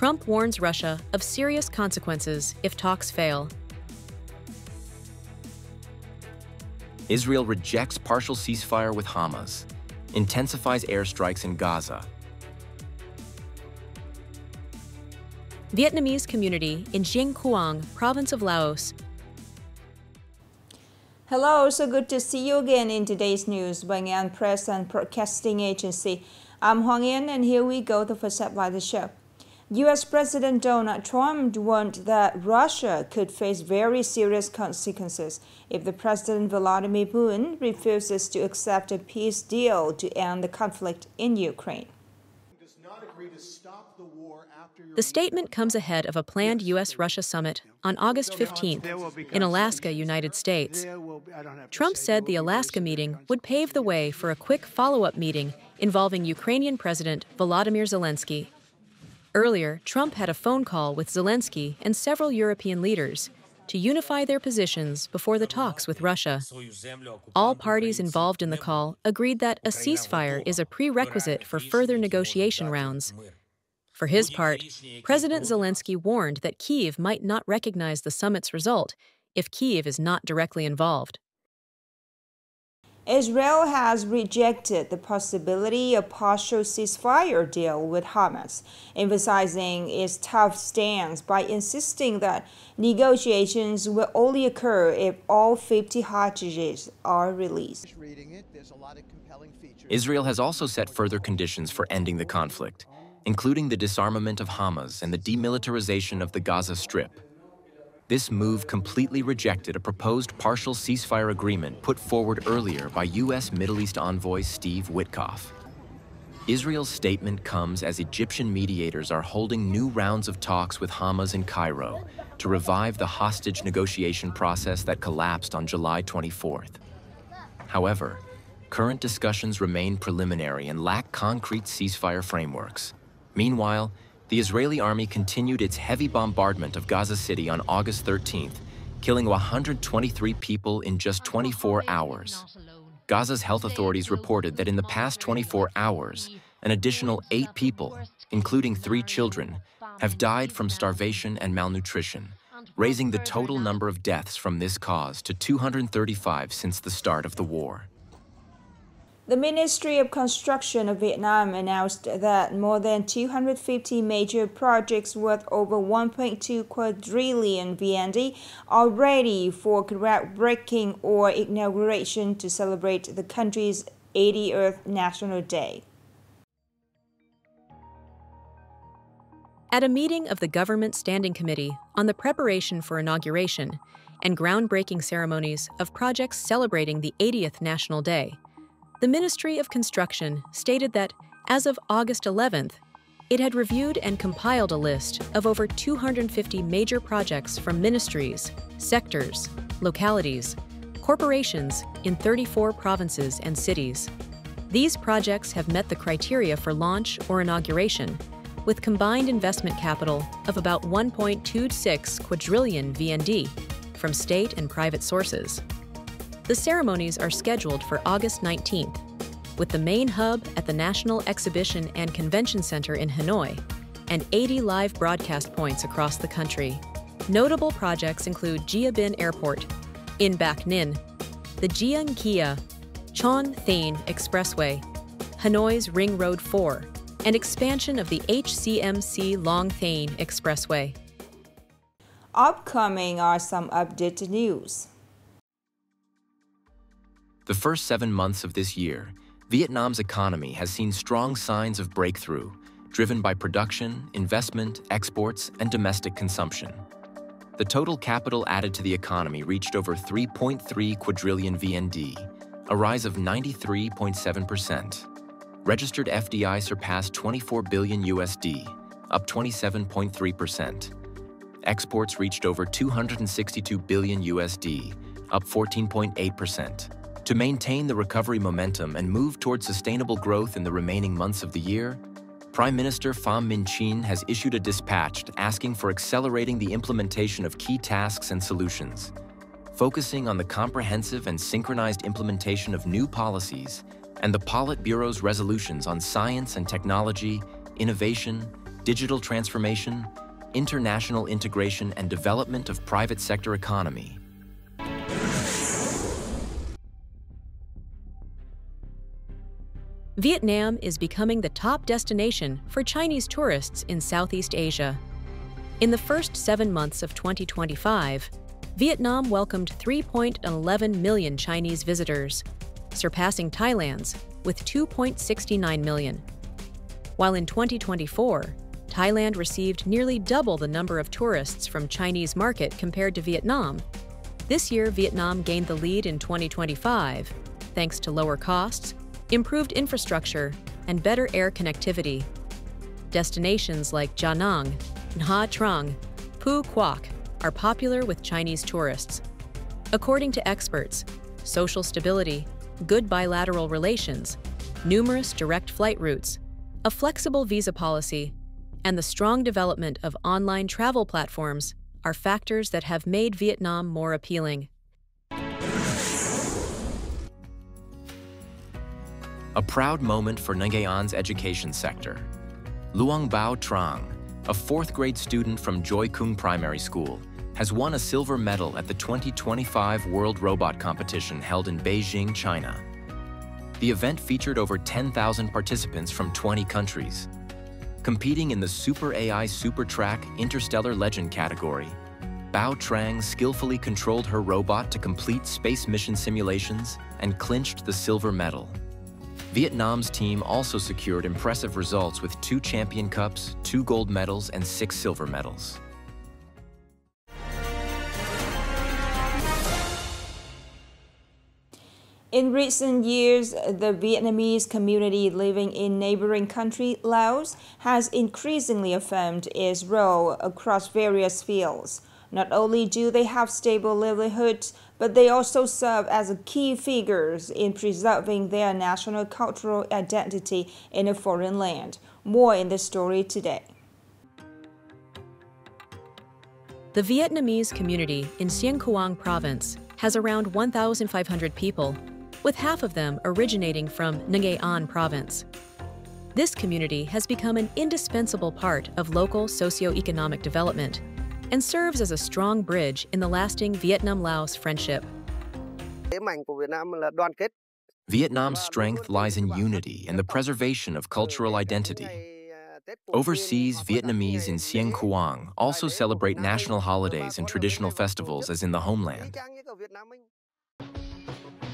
Trump warns Russia of serious consequences if talks fail. Israel rejects partial ceasefire with Hamas, intensifies airstrikes in Gaza. Vietnamese community in Xiêng Khoảng, province of Laos. Hello, so good to see you again in today's news by Nghệ An Press and Broadcasting Agency. I'm Hoàng Yên, and here we go, the first step of the show. U.S. President Donald Trump warned that Russia could face very serious consequences if the President Vladimir Putin refuses to accept a peace deal to end the conflict in Ukraine. The statement comes ahead of a planned U.S.-Russia summit on August 15th in Alaska, United States. Trump said the Alaska meeting would pave the way for a quick follow-up meeting involving Ukrainian President Volodymyr Zelensky. Earlier, Trump had a phone call with Zelensky and several European leaders to unify their positions before the talks with Russia. All parties involved in the call agreed that a ceasefire is a prerequisite for further negotiation rounds. For his part, President Zelensky warned that Kyiv might not recognize the summit's result if Kyiv is not directly involved. Israel has rejected the possibility of partial ceasefire deal with Hamas, emphasizing its tough stance by insisting that negotiations will only occur if all 50 hostages are released. Israel has also set further conditions for ending the conflict, including the disarmament of Hamas and the demilitarization of the Gaza Strip. This move completely rejected a proposed partial ceasefire agreement put forward earlier by U.S. Middle East envoy Steve Witkoff. Israel's statement comes as Egyptian mediators are holding new rounds of talks with Hamas in Cairo to revive the hostage negotiation process that collapsed on July 24th. However, current discussions remain preliminary and lack concrete ceasefire frameworks. Meanwhile, the Israeli army continued its heavy bombardment of Gaza City on August 13th, killing 123 people in just 24 hours. Gaza's health authorities reported that in the past 24 hours, an additional 8 people, including 3 children, have died from starvation and malnutrition, raising the total number of deaths from this cause to 235 since the start of the war. The Ministry of Construction of Vietnam announced that more than 250 major projects worth over 1.2 quadrillion VND are ready for groundbreaking or inauguration to celebrate the country's 80th National Day. At a meeting of the Government Standing Committee on the preparation for inauguration and groundbreaking ceremonies of projects celebrating the 80th National Day, the Ministry of Construction stated that, as of August 11th, it had reviewed and compiled a list of over 250 major projects from ministries, sectors, localities, corporations in 34 provinces and cities. These projects have met the criteria for launch or inauguration, with combined investment capital of about 1.26 quadrillion VND from state and private sources. The ceremonies are scheduled for August 19th, with the main hub at the National Exhibition and Convention Center in Hanoi and 80 live broadcast points across the country. Notable projects include Gia Binh Airport in Bac Ninh, the Giang Kia Chon Thane Expressway, Hanoi's Ring Road 4, and expansion of the HCMC Long Thane Expressway. Upcoming are some updated news. The first 7 months of this year, Vietnam's economy has seen strong signs of breakthrough, driven by production, investment, exports, and domestic consumption. The total capital added to the economy reached over 3.3 quadrillion VND, a rise of 93.7%. Registered FDI surpassed 24 billion USD, up 27.3%. Exports reached over 262 billion USD, up 14.8%. To maintain the recovery momentum and move towards sustainable growth in the remaining months of the year, Prime Minister Pham Minh Chinh has issued a dispatch asking for accelerating the implementation of key tasks and solutions, focusing on the comprehensive and synchronized implementation of new policies and the Politburo's resolutions on science and technology, innovation, digital transformation, international integration, and development of private sector economy. Vietnam is becoming the top destination for Chinese tourists in Southeast Asia. In the first 7 months of 2025, Vietnam welcomed 3.11 million Chinese visitors, surpassing Thailand's with 2.69 million. While in 2024, Thailand received nearly double the number of tourists from Chinese market compared to Vietnam, this year Vietnam gained the lead in 2025, thanks to lower costs, improved infrastructure, and better air connectivity. Destinations like Da Nang, Nha Trang, Phu Quoc are popular with Chinese tourists. According to experts, social stability, good bilateral relations, numerous direct flight routes, a flexible visa policy, and the strong development of online travel platforms are factors that have made Vietnam more appealing. A proud moment for Nghệ An's education sector. Luong Bao Trang, a 4th grade student from Joy Kung Primary School, has won a silver medal at the 2025 World Robot Competition held in Beijing, China. The event featured over 10,000 participants from 20 countries. Competing in the Super AI Super Track Interstellar Legend category, Bao Trang skillfully controlled her robot to complete space mission simulations and clinched the silver medal. Vietnam's team also secured impressive results with 2 champion cups, 2 gold medals, and 6 silver medals. In recent years, the Vietnamese community living in neighboring country Laos has increasingly affirmed its role across various fields. Not only do they have stable livelihoods, but they also serve as key figures in preserving their national cultural identity in a foreign land. More in the story today. The Vietnamese community in Xiêng Khoảng province has around 1,500 people, with half of them originating from Nghệ An province. This community has become an indispensable part of local socio-economic development and serves as a strong bridge in the lasting Vietnam-Laos friendship. Vietnam's strength lies in unity and the preservation of cultural identity. Overseas, Vietnamese in Xiêng Khoảng also celebrate national holidays and traditional festivals as in the homeland.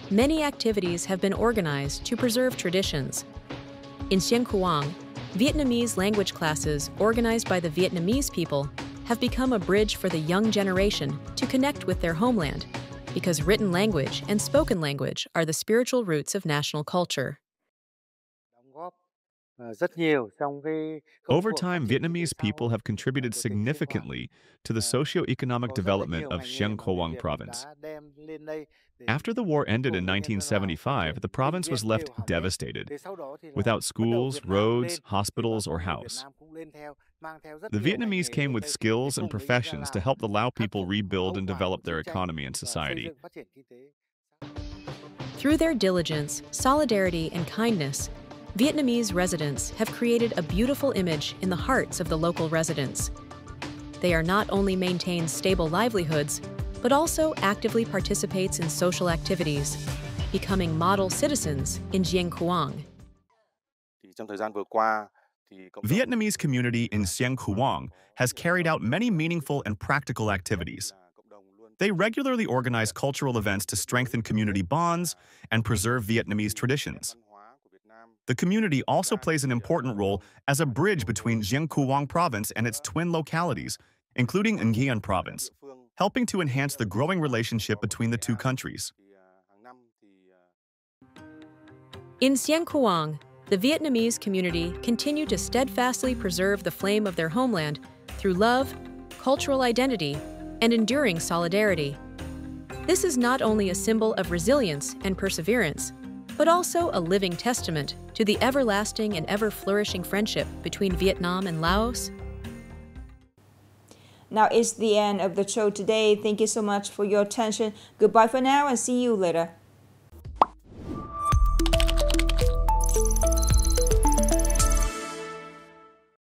Many activities have been organized to preserve traditions. In Xiêng Khoảng, Vietnamese language classes organized by the Vietnamese people have become a bridge for the young generation to connect with their homeland, because written language and spoken language are the spiritual roots of national culture. Over time, Vietnamese people have contributed significantly to the socio-economic development of Xiêng Khoảng province. After the war ended in 1975, the province was left devastated, without schools, roads, hospitals, or house. The Vietnamese came with skills and professions to help the Lao people rebuild and develop their economy and society. Through their diligence, solidarity, and kindness, Vietnamese residents have created a beautiful image in the hearts of the local residents. They are not only maintain stable livelihoods, but also actively participates in social activities, becoming model citizens in Xiêng Khoảng. Vietnamese community in Xiêng Khoảng has carried out many meaningful and practical activities. They regularly organize cultural events to strengthen community bonds and preserve Vietnamese traditions. The community also plays an important role as a bridge between Xiêng Khoảng province and its twin localities, including Nghệ An province, helping to enhance the growing relationship between the two countries. In Xiêng Khoảng, the Vietnamese community continue to steadfastly preserve the flame of their homeland through love, cultural identity, and enduring solidarity. This is not only a symbol of resilience and perseverance, but also a living testament to the everlasting and ever-flourishing friendship between Vietnam and Laos. Now it's the end of the show today. Thank you so much for your attention. Goodbye for now and see you later.